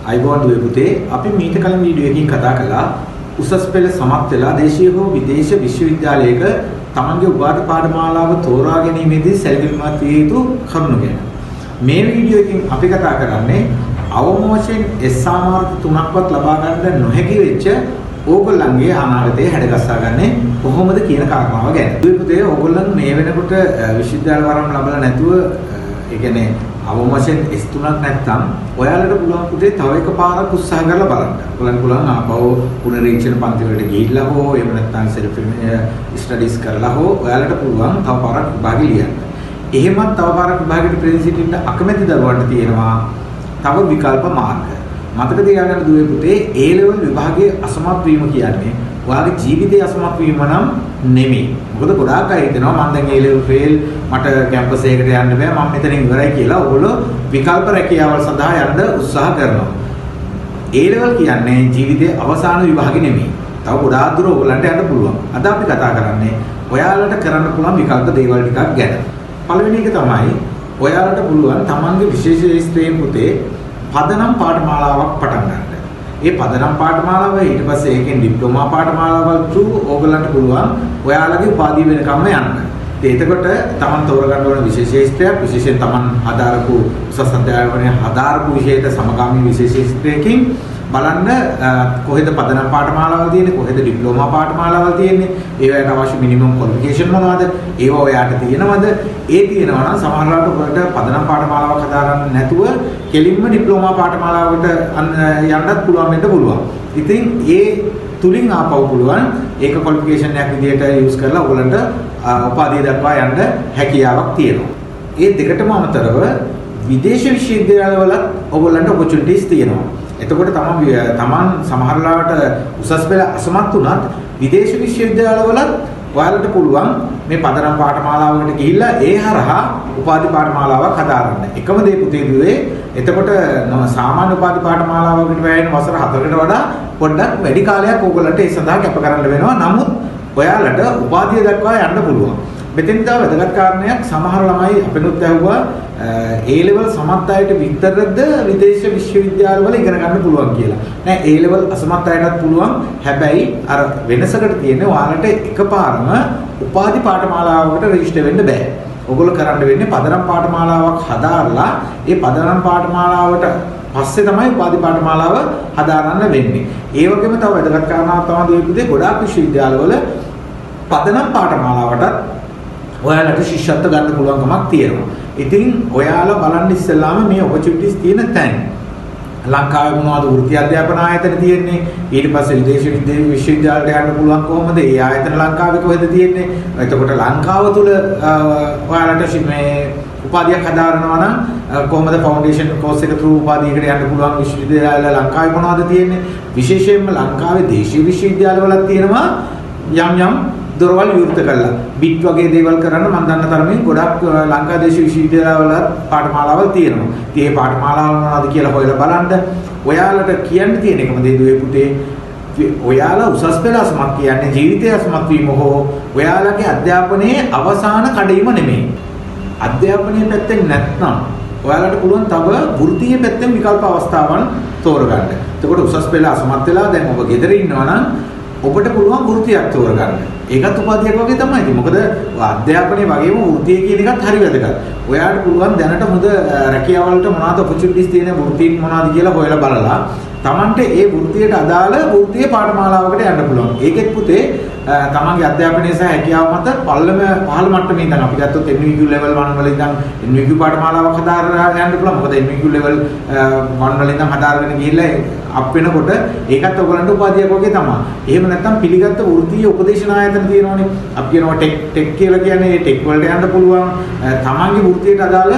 අයිබෝන් දුවේ පුතේ අපි මීට කලින් වීඩියෝ එකකින් කතා කළා උසස් පෙළ සමත් වෙලා දේශීය හෝ විදේශ විශ්වවිද්‍යාලයක තමන්ගේ උපාධි පාඨමාලාව තෝරා ගැනීමේදී සැලකිලිමත් විය යුතු කරුණු ගැන. මේ වීඩියෝ එකකින් අපි කතා කරන්නේ අවම වශයෙන් සාමාර්ථ තුනක්වත් ලබා ගන්න නොහැකි වෙච්ච ඕගොල්ලන්ගේ අනාගතය හැඩගස්වාගන්නේ කොහොමද කියන කාරණාව ගැන. දුවේ පුතේ ඕගොල්ලන් මේ වෙනකොට විශ්වවිද්‍යාල වරම් ලැබලා නැතුව ඒ කියන්නේ අවම වශයෙන් S3ක් නැත්නම් ඔයාලට පුළුවන් පුතේ තව එකපාරක් උත්සාහ කරලා බලන්න. ඔයාලට පුළුවන් ආපහු පුනරීක්ෂණ පන්ති වලට ගිහිල්ලා හෝ එහෙම නැත්නම් සෙල්ෆ් ස්ටඩීස් කරලා හෝ ඔයාලට පුළුවන් තව පාරක් විභාගෙ ලියන්න. එහෙමත් තව පාරක් විභාගෙට ප්‍රෙසිඩන්ට් අකමැති දරුවන්ට තියෙනවා තව විකල්ප මාර්ග. මතක තියාගන්න දුවේ පුතේ A level විභාගයේ අසමත් වීම කියන්නේ ඔයාගේ ජීවිතයේ අසමත් වීම නම් නෙමෙයි. මොකද ගොඩාක් අය හිතනවා මම දැන් A level fail මට කැම්පස් එකකට යන්න බෑ මම මෙතනින් ඉවරයි කියලා ඔයගොල්ලෝ විකල්ප රැකියාවල් සඳහා යන්න උත්සාහ කරනවා. A level කියන්නේ ජීවිතයේ අවසාන විභාගෙ නෙමෙයි. තව ගොඩාක් දුර ඔයගොල්ලන්ට යන්න පුළුවන්. අද අපි කතා කරන්නේ ඔයාලට කරන්න පුළුවන් විකල්ප දේවල් ටිකක් ගැන. පළවෙනි එක තමයි ඔයාලට පුළුවන් තමන්ගේ විශේෂ ශාස්ත්‍රයේ පුතේ පදනම් පාඨමාලාවක් පටන් ගන්න. ඒ පදනම් පාඨමාලාව ඊට පස්සේ ඒකෙන් ඩිප්ලෝමා පාඨමාලාවල් through ඕගලන්ට පුළුවන් ඔයාලගේ උපාධිය වෙනකම්ම යන්න. එතකොට තමන් තෝරගන්න ඕන විශේෂ ශාස්ත්‍රයක් විශේෂයෙන් තමන් හදාරපු උසස් අධ්‍යාපනයේ හදාරපු විෂයයට සමගාමී විශේෂ ශාස්ත්‍රයකින් බලන්න කොහෙද පදනම් පාඨමාලාවල් තියෙන්නේ කොහෙද ඩිප්ලෝමා පාඨමාලාවල් තියෙන්නේ ඒවට අවශ්‍ය මිනිමම් ක්වොලිෆිකේෂන් මොනවද ඒවා ඔයාට තියෙනවද ඒ තියෙනවා නම් සමහරවිට ඔයාලට පදනම් පාඨමාලාවක් හදාගන්න නැතුව කෙලින්ම ඩිප්ලෝමා පාඨමාලාවකට යන්නත් පුළුවන් වෙන්න පුළුවන්. ඉතින් ඒ තුලින් ආපහු පුළුවන් ඒක ක්වොලිෆිකේෂන් එකක් විදිහට යූස් කරලා ඔයගලන්ට උපාධිය දක්වා යන්න හැකියාවක් තියෙනවා. ඒ දෙකටම අමතරව විදේශ විශ්වවිද්‍යාලවල ඔයගලන්ට ඔපචුනිටිස් තියෙනවා. එතකොට තමන් සමහරලාට උසස් පෙළ අසමත් වුණත් විදේශ විශ්වවිද්‍යාලවලත් ඔයාලට පුළුවන් මේ පදනම් පාඨමාලාවකට ගිහිල්ලා ඒ හරහා උපාධි පාඨමාලාවක් හදාගන්න. එකම දේ පුතේ දුවේ එතකොට සාමාන්‍ය උපාධි පාඨමාලාවකට වැයෙන වසර 4කට වඩා පොඩ්ඩක් වැඩි කාලයක් ඕගොල්ලන්ට ඒ සඳහා කැප කරන්න වෙනවා. නමුත් ඔයාලට උපාධිය දක්වා යන්න පුළුවන්. මෙතෙන් තව වැදගත් කාරණයක් සමහර ළමයි අපෙනුත් ඇහුවා A level සමත් අයට විතරද විදේශ විශ්වවිද්‍යාලවල ඉගෙන ගන්න පුළුවන් කියලා. නෑ A level අසමත් අයටත් පුළුවන්. හැබැයි අර වෙනසකට තියෙන්නේ ඔයාලට එකපාරම උපාධි පාඨමාලාවකට රෙජිස්ටර් වෙන්න බෑ. ඔයගොල්ලෝ කරන්න වෙන්නේ පදනම් පාඨමාලාවක් හදාarලා ඒ පදනම් පාඨමාලාවට පස්සේ තමයි උපාධි පාඨමාලාව හදාගන්න වෙන්නේ. ඒ වගේම තව වැදගත් කාරණාවක් තමයි දෙවිපුතේ ගොඩාක් විශ්වවිද්‍යාලවල පදනම් පාඨමාලාවටත් ඔයාලට ශිෂ්‍යත්ව ගන්න පුළුවන්කමක් තියෙනවා. ඉතින් ඔයාලා බලන්න ඉස්සෙල්ලාම මේ ඔපචුනිටිස් තියෙන තැන්. ලංකාවේ මොනවද වෘත්ති අධ්‍යාපන ආයතන තියෙන්නේ? ඊට පස්සේ විදේශ විශ්වවිද්‍යාලයට යන්න පුළුවන් කොහොමද? ඒ ආයතන ලංකාවේ කොහෙද තියෙන්නේ? එතකොට ලංකාව තුල ඔයාලට මේ උපාධියක් හදාරනවා නම් කොහොමද ෆවුන්ඩේෂන් කෝස් එක through උපාධියකට යන්න පුළුවන් විශ්වවිද්‍යාල ලංකාවේ මොනවද තියෙන්නේ? විශේෂයෙන්ම ලංකාවේ දේශීය විශ්වවිද්‍යාලවලත් තියෙනවා යම් දොරවල් විවෘත කළා. බිට් වගේ දේවල් කරන්න මම දන්න තරමින් ගොඩක් ලංකාදේශ විශ්වවිද්‍යාලවල පාඨමාලාවල් තියෙනවා. ඉතින් මේ පාඨමාලාවල් මොනවද කියලා හොයලා බලන්න. ඔයාලට කියන්න තියෙන එකම දේ දුවේ පුතේ ඔයාලා උසස් පෙළ අසමත් කියන්නේ ජීවිතයේ අසමත් වීම හෝ ඔයාලගේ අධ්‍යාපනයේ අවසාන කඩයිම නෙමෙයි. අධ්‍යාපනයේ පැත්තෙන් නැත්නම් ඔයාලට පුළුවන් තව වෘත්තීය පැත්තෙන් විකල්ප අවස්ථාවන් තෝරගන්න. එතකොට උසස් පෙළ අසමත් වෙලා දැන් ඔබ ගෙදර ඉන්නවා නම් ඔබට පුළුවන් වෘත්තියක් තෝරගන්න. ඒකත් උපාධියක් වගේ තමයි. ඉතින් මොකද අධ්‍යාපනයේ වගේම වෘත්තිය කියන එකත් හරි වැදගත්. ඔයාලට පුළුවන් දැනට හොඳ රැකියාවලට මොනවාද ඔපචුනිටිස් තියෙන වෘත්තීන් මොනවාද කියලා හොයලා බලලා තමන්ට ඒ වෘත්තියට අදාළ වෘත්තීය පාඨමාලාවකට යන්න පුළුවන්. ඒකෙත් පුතේ තමන්ගේ අධ්‍යාපනයේ සහ හැකියාව මත පහළ මට්ටමේ ඉඳන් අපි ගත්තොත් NVQ level 1 වල ඉඳන් NVQ පාඨමාලාවක් හදාරලා යන්න පුළුවන්. මොකද NVQ level 1 වල ඉඳන් හදාරගෙන ගිහිල්ලා අප් වෙනකොට ඒකත් ඔයගලන්ට උපාධියක් වගේ තමයි. එහෙම නැත්නම් පිළිගත්ත වෘත්තීය උපදේශන ආයතන තියෙනවනේ. අපි කියනවා ටෙක් කියලා කියන්නේ ටෙක් වලට යන්න පුළුවන්. තමන්ගේ වෘත්තියට අදාළ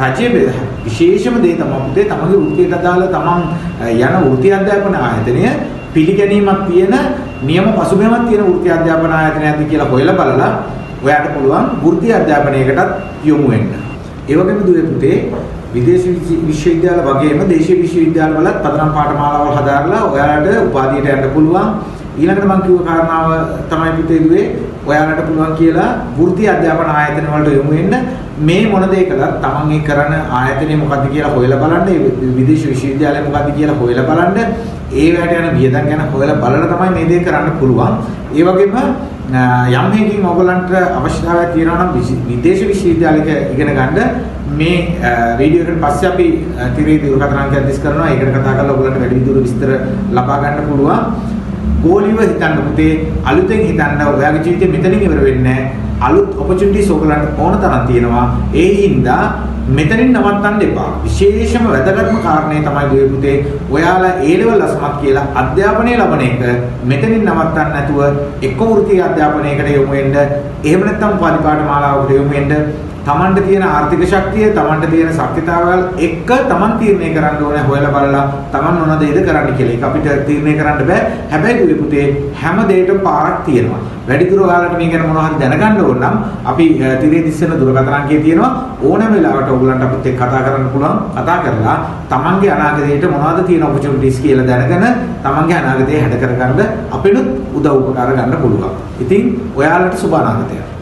රජයේ විශේෂම දේ තමයි පුතේ තමන්ගේ වෘත්තියට අදාළ තමන් යන වෘත්ති අධ්‍යාපන ආයතනය පිළිගැනීමක් තියෙන නියම පසුබිමක් තියෙන වෘත්ති අධ්‍යාපන ආයතනයක්ද කියලා හොයලා බලලා ඔයාට පුළුවන් වෘත්ති අධ්‍යාපනයකටත් යොමු වෙන්න. ඒ වගේම දුවේ පුතේ විදේශ විශ්වවිද්‍යාල වගේම දේශීය විශ්වවිද්‍යාලවලත් පදනම් පාඨමාලාවල් හදාarලා ඔයාලට උපාධියට යන්න පුළුවන්. ඊළඟට මම කිව්ව කාරණාව තමයි පුතේ දුවේ ඔයාලට පුළුවන් කියලා වෘත්ති අධ්‍යාපන ආයතන වලට යොමු වෙන්න මේ මොන දේ කළත් තමන් ඒ කරන ආයතනය මොකද්ද කියලා හොයලා බලන්න විදේශ විශ්වවිද්‍යාලය මොකද්ද කියලා හොයලා බලන්න ඒවට යන වියදම් ගැන හොයලා බලලා තමයි මේ දේ කරන්න පුළුවන්. ඒ වගේම යම් හේකින් ඔයගලන්ට අවශ්‍යතාවයක් තියෙනවා නම් විදේශ විශ්වවිද්‍යාලයක ඉගෙන ගන්න මේ වීඩියෝ එකට පස්සේ අපි තිරේ දුරකථන අංකයක් දිස් කරනවා. ඒකට කතා කරලා ඔයගලන්ට වැඩි විදිහට විස්තර ලබා ගන්න පුළුවන්. ගෝලිව හිතන්න පුතේ අලුතෙන් හිතන්න ඔයාගේ ජීවිතේ මෙතනින් ඉවර වෙන්නේ නැහැ. අලුත් ඔපචුනිටිස් ඔයගලන්ට ඕන තරම් තියෙනවා. ඒ හින්දා මෙතනින් නවත්තන්න එපා. විශේෂම වැදගත්ම කාරණේ තමයි දුවේ පුතේ ඔයාලා A level අසමත් කියලා අධ්‍යාපනය ලබන එක මෙතනින් නවත්තන්න නැතුව එක්ක වෘත්ති අධ්‍යාපනයකට යොමු වෙන්න. එහෙම නැත්නම් උපාධි පාඨමාලාවකට යොමු වෙන්න. තමන්ට තියෙන ආර්ථික ශක්තිය තමන්ට තියෙන ශක්තිතාවල් එක්ක තමන් තීරණය කරන්න ඕනේ හොයලා බලලා තමන් මොන දේද කරන්න කියලා. ඒක අපිට තීරණය කරන්න බෑ. හැබැයි දුවේ පුතේ හැම දෙයකටම පාරක් තියෙනවා. වැඩිදුර ඔයාලට මේ ගැන මොනවා හරි දැනගන්න ඕන නම් අපි තිරේ දිස්සන දුරකථන අංකය තියෙනවා. ඕනෑම වෙලාවට ඔයගලන්ට අපිත් එක්ක කතා කරන්න පුළුවන්. කතා කරලා තමන්ගේ අනාගතයට මොනවද තියෙන ඔපචුනිටිස් කියලා දැනගෙන තමන්ගේ අනාගතය හැඩ කරගන්න අපිනුත් උදව් උපකාර ගන්න පුළුවන්. ඉතින් ඔයාලට සුබ අනාගතයක්.